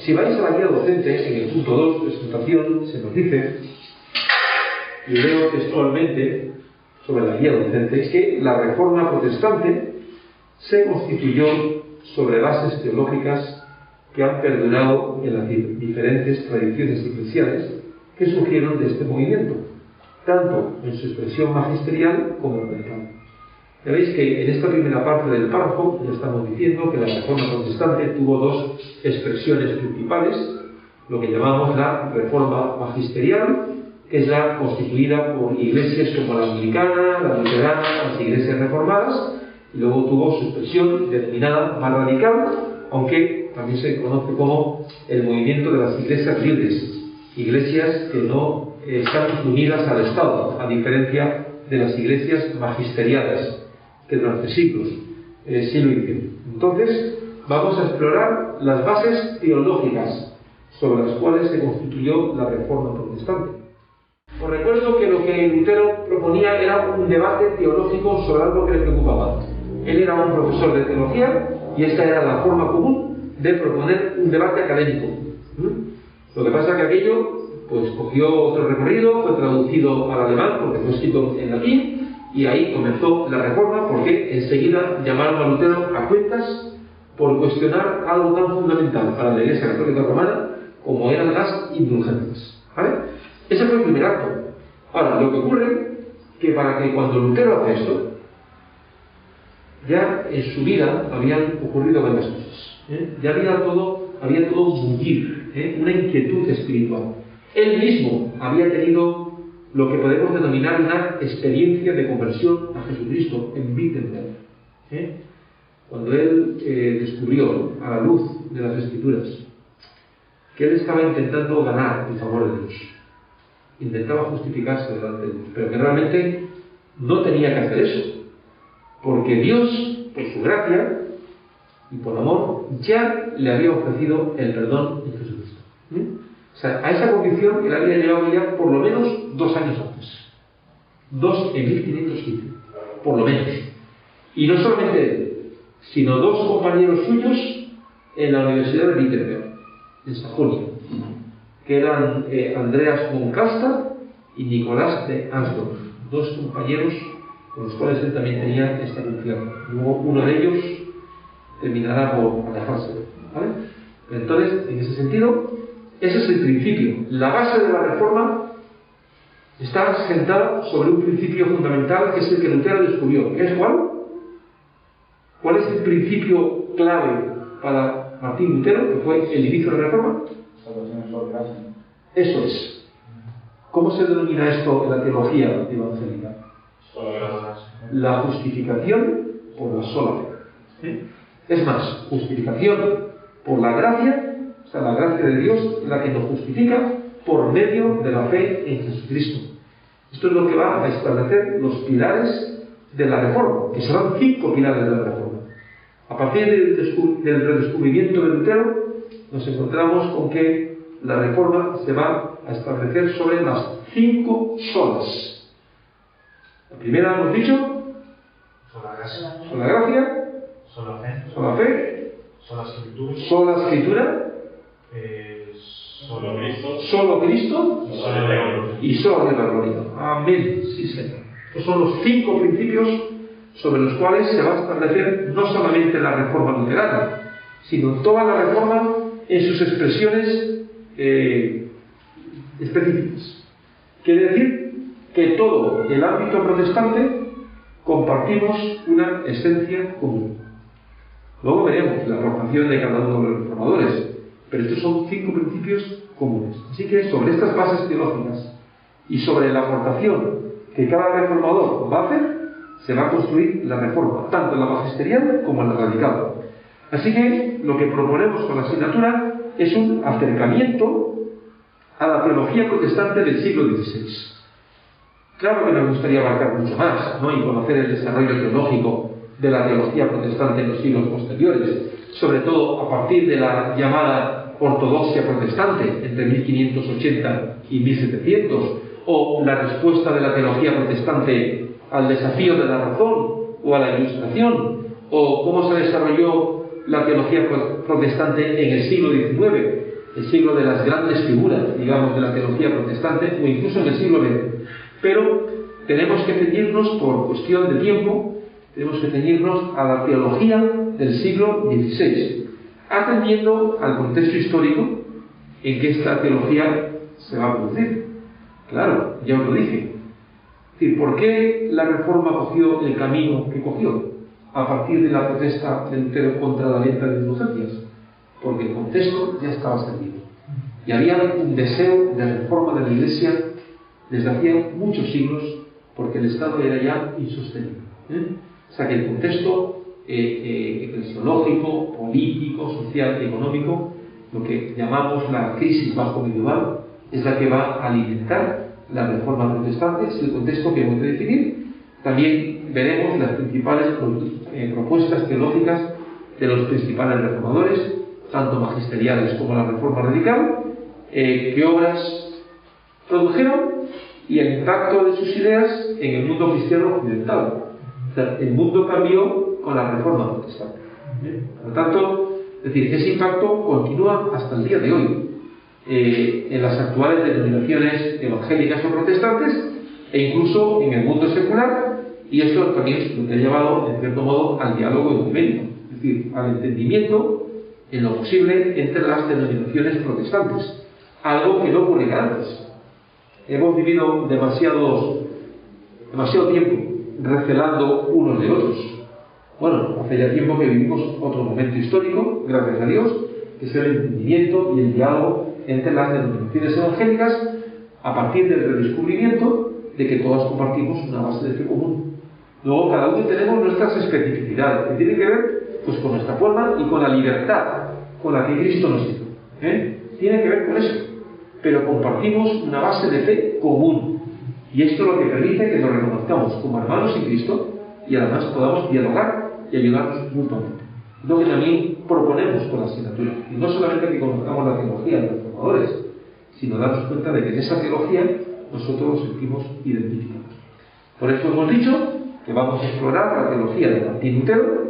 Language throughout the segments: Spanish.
si vais a la guía docente, en el punto 2, presentación, se nos dice, y leo textualmente sobre la guía docente, que la Reforma protestante se constituyó sobre bases teológicas que han perdurado en las diferentes tradiciones eclesiales que surgieron de este movimiento, tanto en su expresión magisterial como radical. Ya veis que en esta primera parte del párrafo ya estamos diciendo que la Reforma protestante tuvo dos expresiones principales, lo que llamamos la Reforma magisterial, que es la constituida por iglesias como la anglicana, la luterana, las iglesias reformadas, y luego tuvo su expresión denominada más radical, aunque también se conoce como el movimiento de las iglesias libres, iglesias que no están unidas al Estado, a diferencia de las iglesias magisteriales que durante siglos sí lo hicieron. Entonces, vamos a explorar las bases teológicas sobre las cuales se constituyó la Reforma protestante. Os recuerdo que lo que Lutero proponía era un debate teológico sobre algo que le preocupaba. Él era un profesor de teología y esta era la forma común de proponer un debate académico. Lo que pasa es que aquello pues cogió otro recorrido, fue traducido al alemán porque fue escrito en latín, y ahí comenzó la Reforma porque enseguida llamaron a Lutero a cuentas por cuestionar algo tan fundamental para la Iglesia Católica Romana como eran las indulgencias. ¿Vale? Ese fue el primer acto. Ahora, lo que ocurre que para que cuando Lutero hace esto, ya en su vida habían ocurrido varias cosas. Ya había todo un bullir, una inquietud espiritual. Él mismo había tenido lo que podemos denominar una experiencia de conversión a Jesucristo en Wittenberg. Cuando él descubrió a la luz de las Escrituras que él estaba intentando ganar el favor de Dios, intentaba justificarse delante de Dios, pero que realmente no tenía que hacer eso, porque Dios, por su gracia y por amor, ya le había ofrecido el perdón en Jesucristo. O sea, a esa convicción él había llegado ya por lo menos 2 años antes. 2 en 1515, por lo menos. Y no solamente él, sino 2 compañeros suyos en la Universidad de Wittenberg, en Sajonia, que eran Andreas von Casta y Nicolás de Ansdorf, 2 compañeros con los cuales él también tenía esta confianza. Luego uno de ellos terminará por alejarse. ¿Vale? Entonces, en ese sentido, ese es el principio. La base de la Reforma está sentada sobre un principio fundamental que es el que Lutero descubrió. ¿Qué es cuál? ¿Cuál es el principio clave para Martín Lutero, que fue el inicio de la Reforma? Eso es. ¿Cómo se denomina esto en la teología evangélica? La justificación por la sola fe. Es más, justificación por la gracia, o sea, la gracia de Dios, la que nos justifica por medio de la fe en Jesucristo. Esto es lo que va a establecer los pilares de la Reforma, que serán 5 pilares de la Reforma. A partir del redescubrimiento de Lutero, nos encontramos con que la Reforma se va a establecer sobre las 5 solas. La primera hemos dicho, sola gracia, sola fe, sola escritura, solo Cristo y solo la gloria. Amén. Sí, Señor. Estos son los 5 principios sobre los cuales se va a establecer no solamente la Reforma luterana, sino toda la Reforma en sus expresiones específicas. Quiere decir que todo el ámbito protestante compartimos una esencia común. Luego veremos la aportación de cada uno de los reformadores, pero estos son 5 principios comunes. Así que sobre estas bases teológicas y sobre la aportación que cada reformador va a hacer, se va a construir la Reforma, tanto en la magisterial como en la radical. Así que lo que proponemos con la asignatura es un acercamiento a la teología protestante del siglo XVI. Claro que nos gustaría abarcar mucho más, ¿no? Y conocer el desarrollo teológico de la teología protestante en los siglos posteriores, sobre todo a partir de la llamada ortodoxia protestante entre 1580 y 1700, o la respuesta de la teología protestante al desafío de la razón o a la ilustración, o cómo se desarrolló la teología protestante en el siglo XIX, el siglo de las grandes figuras, digamos, de la teología protestante, o incluso en el siglo XX. Pero tenemos que ceñirnos, por cuestión de tiempo, tenemos que ceñirnos a la teología del siglo XVI, atendiendo al contexto histórico en que esta teología se va a producir. Claro, ya os lo dije. Es decir, ¿por qué la Reforma cogió el camino que cogió a partir de la protesta de Lutero contra la venta de indulgencias? Porque el contexto ya estaba servido. Y había un deseo de reforma de la Iglesia desde hacía muchos siglos, porque el Estado era ya insostenible. O sea que el contexto eclesiológico, político, social, económico, lo que llamamos la crisis bajo medieval, es la que va a alimentar la reforma protestante, es el contexto que hemos de definir. También veremos las principales propuestas teológicas de los principales reformadores, tanto magisteriales como la reforma radical, qué obras produjeron y el impacto de sus ideas en el mundo cristiano occidental. O sea, el mundo cambió con la reforma protestante. Por lo tanto, es decir, ese impacto continúa hasta el día de hoy en las actuales denominaciones evangélicas o protestantes e incluso en el mundo secular, y esto también es lo que ha llevado, en cierto modo, al diálogo ecuménico, es decir, al entendimiento en lo posible entre las denominaciones protestantes, algo que no ocurría antes. Hemos vivido demasiado tiempo recelando unos de otros. Bueno, hace ya tiempo que vivimos otro momento histórico, gracias a Dios, que es el entendimiento y el diálogo entre las denominaciones evangélicas a partir del redescubrimiento de que todas compartimos una base de fe común. Luego cada uno tenemos nuestras especificidades, que tienen que ver pues con nuestra forma y con la libertad con la que Cristo nos hizo. Tiene que ver con eso. Pero compartimos una base de fe común. Y esto es lo que permite que nos reconozcamos como hermanos en Cristo y además podamos dialogar y ayudarnos mutuamente. Lo que también proponemos con la asignatura. Y no solamente que conozcamos la teología de los reformadores, sino darnos cuenta de que en esa teología nosotros nos sentimos identificados. Por eso hemos dicho que vamos a explorar la teología de Martín Lutero,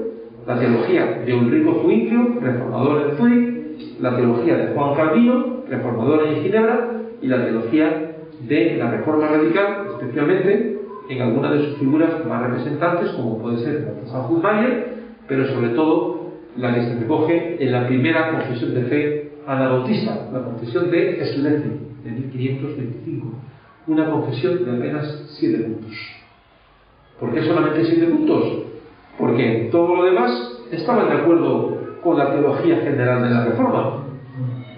la teología de Ulrico Zwinglio, reformador en Zúrich, la teología de Juan Calvino, reformador en Ginebra, y la teología de la Reforma Radical, especialmente en algunas de sus figuras más representantes, como puede ser San Husmayer, pero sobre todo la que se recoge en la primera confesión de fe anabautista, la confesión de Schleswig, de 1525, una confesión de apenas 7 puntos. ¿Por qué solamente 7 puntos? Porque todo lo demás estaban de acuerdo con la teología general de la Reforma.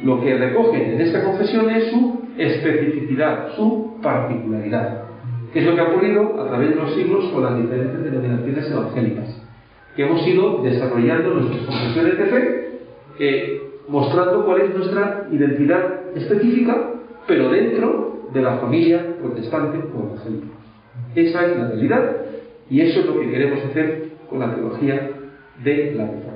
Lo que recogen en esta confesión es su especificidad, su particularidad, que es lo que ha ocurrido a través de los siglos con las diferentes denominaciones evangélicas, que hemos ido desarrollando nuestras confesiones de fe, mostrando cuál es nuestra identidad específica, pero dentro de la familia protestante o evangélica. Esa es la realidad, y eso es lo que queremos hacer con la teología de la Reforma.